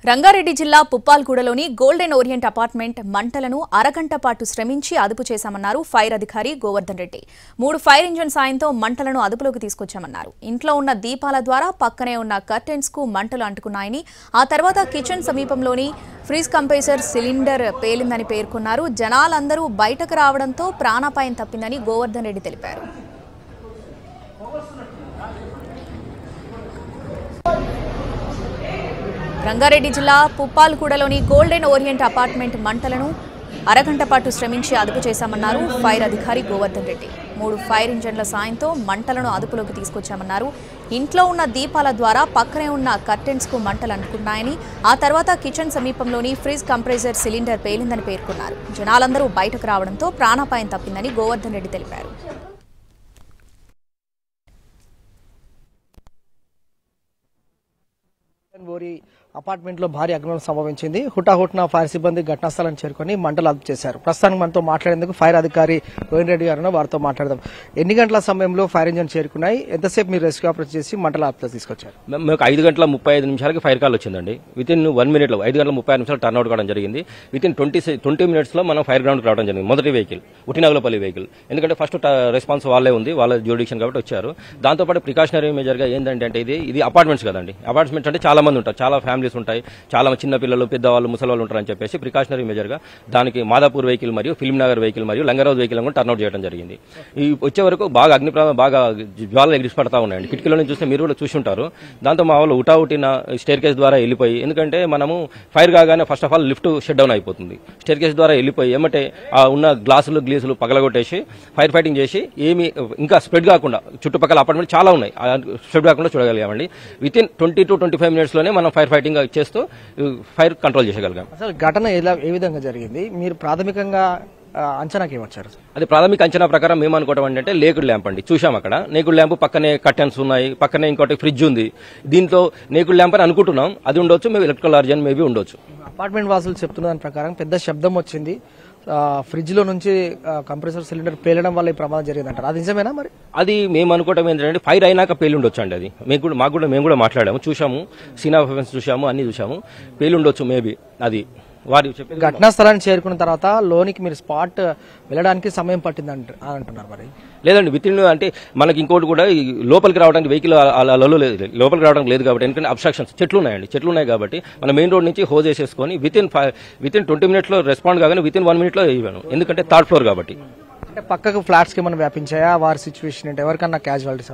రంగారెడ్డి జిల్లా పుప్పాల్గూడలోని golden orient apartment మంటలను అరగంట పాటు శ్రమించి అదుపు చేశామన్నారు ఫైర్ అధికారి గోవర్ధన్ రెడ్డి. 3 ఫైర్ ఇంజిన్ సాయంతో మంటలను అదుపులోకి తీసుకొచ్చామన్నారు. ఇంట్లో ఉన్న దీపాల ద్వారా పక్కనే ఉన్న కర్టెన్స్ కు మంటలు అంటుకున్నాయని, ఆ తర్వాత కిచెన్ సమీపంలోని ఫ్రీజ్ కంప్రెసర్ సిలిండర్ పేలిందని పేర్కొన్నారు. జనాలందరూ బయటకు రావడంతో ప్రాణాపాయం తప్పిందని గోవర్ధన్ రెడ్డి తెలిపారు. రంగారెడ్డి జిల్లా పుప్పాల్గూడలోని గోల్డెన్ ఓరియంట్ అపార్ట్మెంట్ మంటలను అరగంట పాటు శ్రమించి అదుపు చేశామన్నారు ఫైర్ అధికారి గోవర్ధన్ రెడ్డి. 3 ఫైర్ ఇంజన్ల సాయంతో మంటలను అదుపులోకి తీసుకొచ్చామన్నారు. ఇంట్లో ఉన్న దీపాల ద్వారా పక్కనే ఉన్న కర్టెన్స్ కు మంటలు అంటుకున్నాయని, ఆ తర్వాత కిచెన్ సమీపంలోని ఫ్రిజ్ కంప్రెసర్ సిలిండర్ పేలిందని పేర్కొన్నారు. జనాలందరూ బయటకు రావడంతో ప్రాణాపాయం తప్పిందని గోవర్ధన్ రెడ్డి తెలిపారు. అపార్ట్మెంట్ లో భారీ అగ్ని సంభవించింది. హుటాహుట్న ఫైర్ సిబ్బంది ఘటనా స్థలాన్ని చేరుకుని మంటలు అదుపు చేశారు. ప్రస్తుతానికి మనతో మాట్లాడేందుకు ఫైర్ అధికారి గోవింద్ రెడ్డి గారు వారితో మాట్లాడదాం. ఎన్ని గంటల సమయంలో ఫైర్ ఇంజన్ చేరుకున్నాయి? ఎంతసేపు మీరు రెస్క్యూ ఆపరేషన్ చేసి మంటల అదుపులో తీసుకొచ్చారు? మీకు 5:35 ఫైర్ కాల్ వచ్చిందండి. వితిన్ 1 minute లో 5:35 టర్న్అవుట్ కావడం జరిగింది. వితిన్ 20 minutes లో మనం ఫైర్ గ్రౌండ్ రావడం జరిగింది. మొదటి వెహికల్ ఉట్టినగలపల్లి వెహికల్, ఎందుకంటే ఫస్ట్ రెస్పాన్స్ వాళ్ళే ఉంది, వాళ్ళ జ్యూడిక్షన్ కాబట్టి వచ్చారు. దాంతోపాటు ప్రికాషనరీ మేజర్ గా ఏంటంటే ఇది అపార్ట్మెంట్స్ కదండి. అపార్ట్మెంట్స్ అంటే చాలా మంది ఉంటారు, చాలా ఫ్యామిలీస్ ఉంటాయి, చాలా చిన్న పిల్లలు, పెద్దవాళ్ళు, ముసలి వాళ్ళు ఉంటారని చెప్పేసి ప్రికాషనరీ మేజర్ గా దానికి మాదాపూర్ వెహికల్ మరియు ఫిల్మ్ నగర్ వెహికల్ మరియు లంగరాజ్ వెహికల్ కూడా టర్న్అవుట్ చేయడం జరిగింది. ఈ వచ్చే వరకు బాగా బాగా జ్వాలలు ఎగిరిపడతా ఉన్నాయండి. కిటికీలో నుంచి చూస్తే మీరు కూడా చూసి ఉంటారు. దాంతో మా వాళ్ళు ఉటావుటిన స్టేర్ కేస్ ద్వారా వెళ్ళిపోయి, ఎందుకంటే మనము ఫైర్ కాగానే first of all lift shut down అయిపోతుంది. స్టేర్ కేస్ ద్వారా వెళ్ళిపోయి ఏమంటే ఉన్న గ్లాసులు పగలగొట్టేసి ఫైర్ ఫైటింగ్ చేసి ఏమి ఇంకా స్ప్రెడ్ కాకుండా చుట్టుపక్కల అపార్ట్మెంట్ చాలా ఉన్నాయి, స్ప్రెడ్ కాకుండా చూడగలిగామండి. వితిన్ 20 to 25 minutes లోనే మనం ఫైర్ ఫైటింగ్ చేస్తూ ఫైర్ కంట్రోల్ చేసగలిగాం. అసలు ఘటన ఏ విధంగా జరిగింది? మీరు ప్రాథమికంగా అంచనాకి ఏమొచ్చారు? అది ప్రాథమిక అంచనా ప్రకారం మేము అనుకోవడం ఏంటంటే నేకుడ్ ల్యాంప్ అండి. చూసాం అక్కడ నేకుడ్ ల్యాంప్, పక్కనే కర్టెన్స్ ఉన్నాయి, పక్కనే ఇంకోటి ఫ్రిడ్జ్ ఉంది. దీంతో నేకుడ్ ల్యాంప్ అని అనుకుంటున్నాం. అది ఉండొచ్చు, మేము ఎలక్ట్రికల్ ఆర్జన్ మేబీ ఉండొచ్చు. అపార్ట్మెంట్ వాసులు చెప్తున్న దాని ప్రకారం పెద్ద శబ్దం వచ్చింది, ఫ్రిడ్జ్ లో నుంచి కంప్రెసర్ సిలిండర్ పేలడం వల్ల ఈ ప్రమాదం జరిగిందంటారు. అది నిజమేనా? మరి అది మేము అనుకోవడం ఏంటంటే ఫైర్ అయినాక పేలుండొచ్చు అండి. అది మేము కూడా మాట్లాడాము, చూసాము, సీన్ ఆఫ్ ఎఫెన్స్ చూసాము, అన్ని చూసాము, పేలుండొచ్చు మేబీ. అది వారి ఘటనా స్థలాన్ని చేరుకున్న తర్వాత లోనికి మీరు స్పాట్ వెళ్ళడానికి సమయం పట్టింది అంటున్నారు. మరి లేదండి, వితిన్ అంటే మనకి ఇంకోటి కూడా లోపలికి రావడానికి వెహికల్ లోపలికి రావడానికి లేదు కాబట్టి, ఎందుకంటే అబ్స్ట్రాక్షన్స్ చెట్లు ఉన్నాయి కాబట్టి మనం మెయిన్ రోడ్ నుంచి హోజ్ చేసేసుకొని వితిన్ 20 minutes లో రెస్పాండ్ కాగానే వితిన్ 1 minute లో ఇవ్వను, ఎందుకంటే 3rd floor కాబట్టి. అంటే పక్కకు ఫ్లాట్స్ కి ఏమైనా వ్యాపించాయా? వారి సిచ్యువేషన్ అంటే ఎవరికన్నా క్యాజువాలిటీస్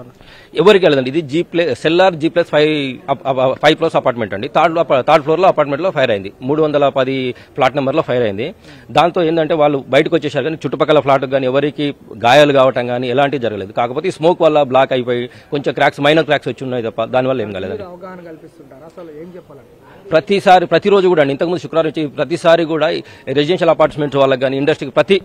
ఎవరికి వెళ్ళదండి. ఇది సెల్లార్ G+5 floors అపార్ట్మెంట్ అండి. 3rd floor లో అపార్ట్మెంట్ లో ఫైర్ అయింది. 310 ఫ్లాట్ నెంబర్ లో ఫైర్ అయింది. దాంతో ఏంటంటే వాళ్ళు బయటకు వచ్చేసారు, కానీ చుట్టుపక్కల ఫ్లాట్ కానీ ఎవరికి గాయాలు కావటం కానీ ఎలాంటివి జరగలేదు. కాకపోతే ఈ స్మోక్ వల్ల బ్లాక్ అయిపోయి కొంచెం మైనర్ క్రాక్స్ వచ్చి ఉన్నాయి తప్ప దానివల్ల ఏం కాలేదు. ప్రతిరోజు కూడా ఇంతకుముందు శుక్రవారం వచ్చి ప్రతిసారి కూడా రెసిడెన్షియల్ అపార్ట్మెంట్స్ వాళ్ళకి కానీ ఇండస్ట్రీకి ప్రతి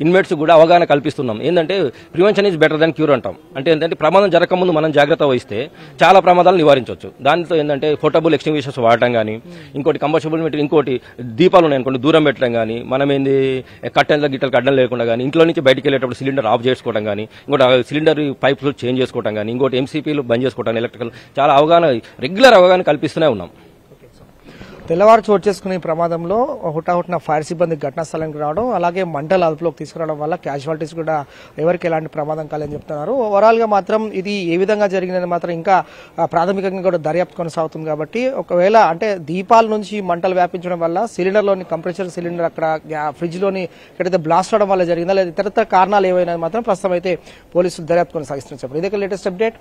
ఇన్మేట్స్ కూడా అవగాహన కల్పిస్తున్నాం. ఏంటంటే prevention is better than cure అంటాం. అంటే ఏంటంటే ప్రమాదం జరగకముందు మనం జాగ్రత్త వహిస్తే చాలా ప్రమాదాలు నివారించవచ్చు. దానితో ఏంటంటే పోర్టబుల్ ఎక్స్టింగ్విషర్స్ వాడటం కానీ, ఇంకోటి కంబస్టబుల్ మెటీరియల్, ఇంకోటి దీపాలు ఉన్నాయనుకోండి దూరం పెట్టడం కానీ, మనం ఏంది కట్టెన్ల గిట్టలకు అడ్డం లేకుండా కానీ, ఇంట్లో నుంచి బయటికి వెళ్ళేటప్పుడు సిలిండర్ ఆఫ్ చేసుకోవడం కానీ, ఇంకోటి సిలిండర్ పైప్స్ చేంజ్ చేసుకోవడం కానీ, ఇంకోటి ఎంసీపీలు బంద్ చేసుకోవడం, ఎలక్ట్రికల్ చాలా రెగ్యులర్ అవగాహన కల్పిస్తూనే ఉన్నాం. తెల్లవారు చోటు చేసుకునే ప్రమాదంలో హుటాహుటిన ఫైర్ సిబ్బంది ఘటనా స్థలానికి రావడం, అలాగే మంటలు అదుపులోకి తీసుకురావడం వల్ల క్యాజువాలిటీస్ కూడా ఎవరికి ఎలాంటి ప్రమాదం కాలేదని చెప్తున్నారు. ఓవరాల్ గా మాత్రం ఇది ఏ విధంగా జరిగిందని మాత్రం ఇంకా ప్రాథమికంగా కూడా దర్యాప్తు కొనసాగుతుంది. కాబట్టి ఒకవేళ అంటే దీపాల నుంచి మంటలు వ్యాపించడం వల్ల సిలిండర్ లోని కంప్రెసర్ సిలిండర్ అక్కడ ఫ్రిడ్జ్ లోని ఎక్కడైతే బ్లాస్ట్ అవడం వల్ల జరిగిందా లేదా ఇతరత్ర కారణాలు ఏవైనా మాత్రం ప్రస్తుతం అయితే పోలీసులు దర్యాప్తు కొనసాగిస్తున్నారు. ఇదే లేటెస్ట్ అప్డేట్.